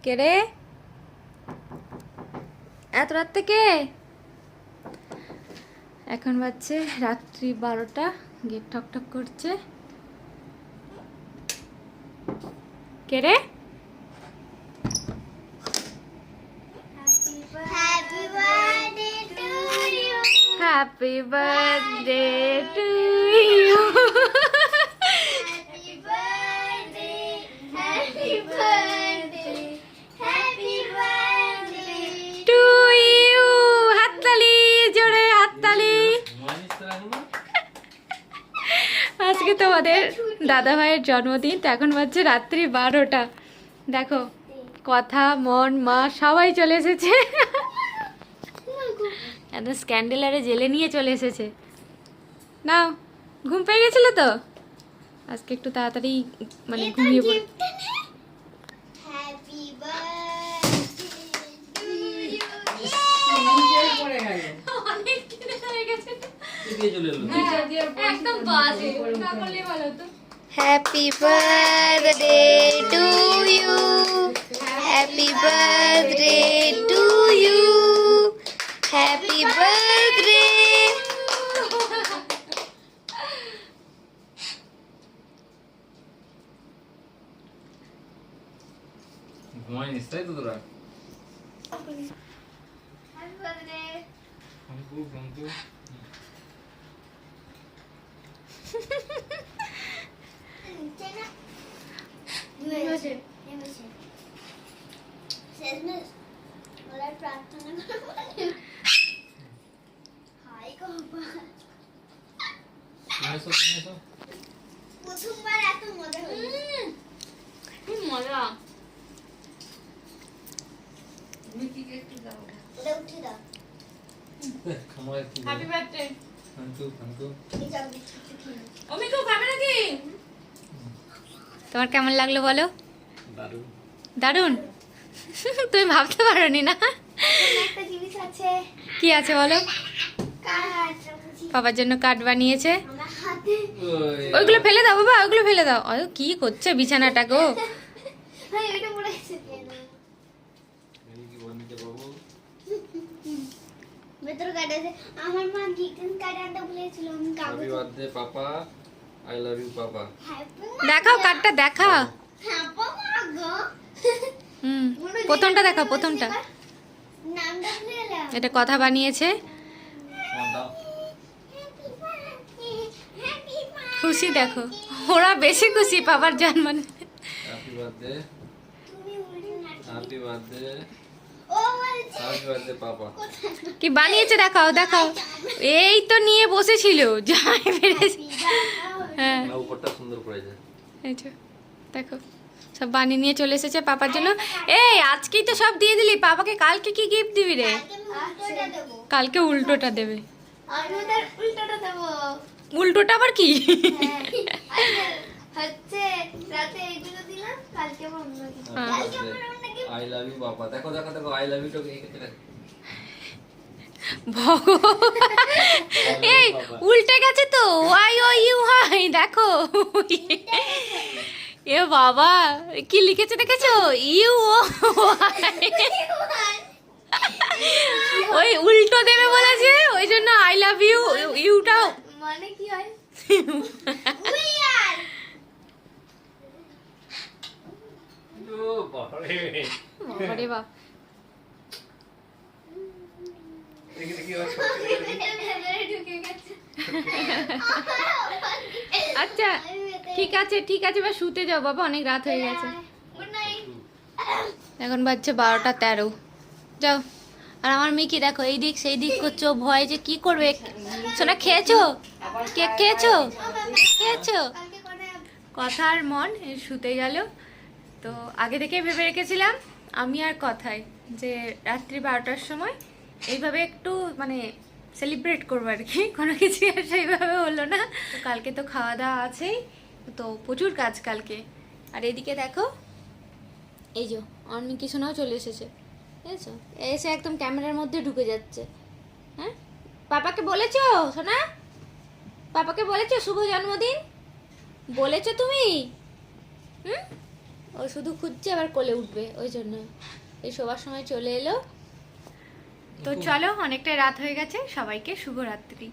কে রে? এত রাত থেকে? এখন বাজছে রাত্রি 12টা। গেট ঠক ঠক করছে। কে রে? Happy birthday to you. আজকে তোমাদের দাদা ভাইয়ের জন্মদিন। তো এখন বাজছে রাত্রি 12টা। দেখো কথা মন মা সবাই চলে এসেছে। একদম স্ক্যান্ডেলারে জেলে নিয়ে চলে এসেছে। নাও, ঘুম পেয়ে গেছিল তো আজকে একটু তাড়াতাড়ি মানে ঘুমিয়ে পড়ে। একদম বাজে না বললে ভালো তো। Happy birthday to you. Happy birthday to you. Happy birthday. ঘুমাইনিস তাই তো তোরা? Happy birthday. Thank you. প্রথমবার এত মজা মজা। ওটা উঠে দাও। Happy birthday. Thank you. এই যাও বিস্কুট খেয়ে নাও। অমি কেউ খাবে নাকি? তোমার কেমন লাগলো বলো? দারুণ। দারুণ। তুমি ভাবতে পারোনি না? এখানে একটা জিনিস আছে। কি আছে বলো? কাঠ। বাবার জন্য কার্ড বানিয়েছে। আমার হাতে। ওইগুলো ফেলে দাও বাবা, ওইগুলো ফেলে দাও। ও কি করছে বিছানাটা গো? ভাই ওটা পড়ে গেছে কেন? ভেতর কাঠ আছে। আমার মা গ্রিটিং কার্ড আনতে ভুলেছিল। আমি হ্যাপি কাগজ। Birthday papa, I love you papa. দেখাও কার্ডটা, দেখাও। হ্যাঁ বাবা গো। হুম, প্রথমটা দেখাও, প্রথমটা। নামটা ভুলে গেলাম। এটা কথা বানিয়েছে। খুশি দেখো, ওরা বেশি খুশি পাপার জন্ম। হ্যাপি বার্থডে, তুমি উল্টে নাচো। হ্যাপি বার্থডে, ও বলছে হ্যাপি বার্থডে পাপা। কি বানিয়েছে দেখাও, দেখাও। এই তো নিয়ে বসেছিল, যাই বেড়েছে। হ্যাঁ, না উপরটা সুন্দর করেছে। এই যে দেখো সব বানিয়ে নিয়ে চলে এসেছে পাপার জন্য। এই আজকেই তো সব দিয়ে দিলি, পাপাকে কালকে কি গিফট দিবি রে? উল্টোটা দেবো। কালকে উল্টোটা দেবে। আমি ওদের উল্টোটা দেবো। উল্টোটা আবার কি? হচ্ছে রাতে এইগুলো দিলাম, কালকে আবার অন্য কিছু। হ্যাঁ। কালকে আবার অন্য কিছু। I love you papa. দেখো দেখো দেখো, আই লাভ ইউ টা ভগবান, এই উল্টে গেছে তো, ওয়াই ও ইউ হাই দেখো। এ বাবা কি লিখেছে দেখেছো? ইউ ও ওই উল্টো দেবে বলেছে, ওই জন্য আই লাভ ইউ ইউটাও। মানে কি হয়? উই আর বাবারে বাপ। ঢুকে গেছে। আচ্ছা ঠিক আছে, ঠিক আছে, এবার শুতে যাও বাবা, অনেক রাত হয়ে গেছে। Good night. এখন বাজছে 12টা 13। যাও। আর আমার মেয়েকে দেখো এই দিক সেই দিক করছো, ভয় যে কি করবে। সোনা খেয়েছো? কেক খেয়েছো? খেয়েছো? কালকে করে কথার মন শুতে গেল। তো আগে থেকে ভেবে রেখেছিলাম আমি আর কথাই যে রাত্রি 12টার সময় এইভাবে একটু মানে সেলিব্রেট করবো আর কি। কোনো কিছু আর সেইভাবে হলো না। তো কালকে তো খাওয়া দাওয়া আছেই, তো প্রচুর কাজ কালকে। আর এদিকে দেখো এই যে অনেক কিছু নাও চলে এসেছে, বুঝেছো? এসে একদম ক্যামেরার মধ্যে ঢুকে যাচ্ছে। হ্যাঁ, পাপাকে বলেছো সোনা? পাপাকে বলেছো শুভ জন্মদিন? বলেছো তুমি? হুম, ও শুধু খুঁজছে আবার কোলে উঠবে, ওই জন্য এই শোবার সময় চলে এলো। তো চলো, অনেকটাই রাত হয়ে গেছে, সবাইকে শুভরাত্রি।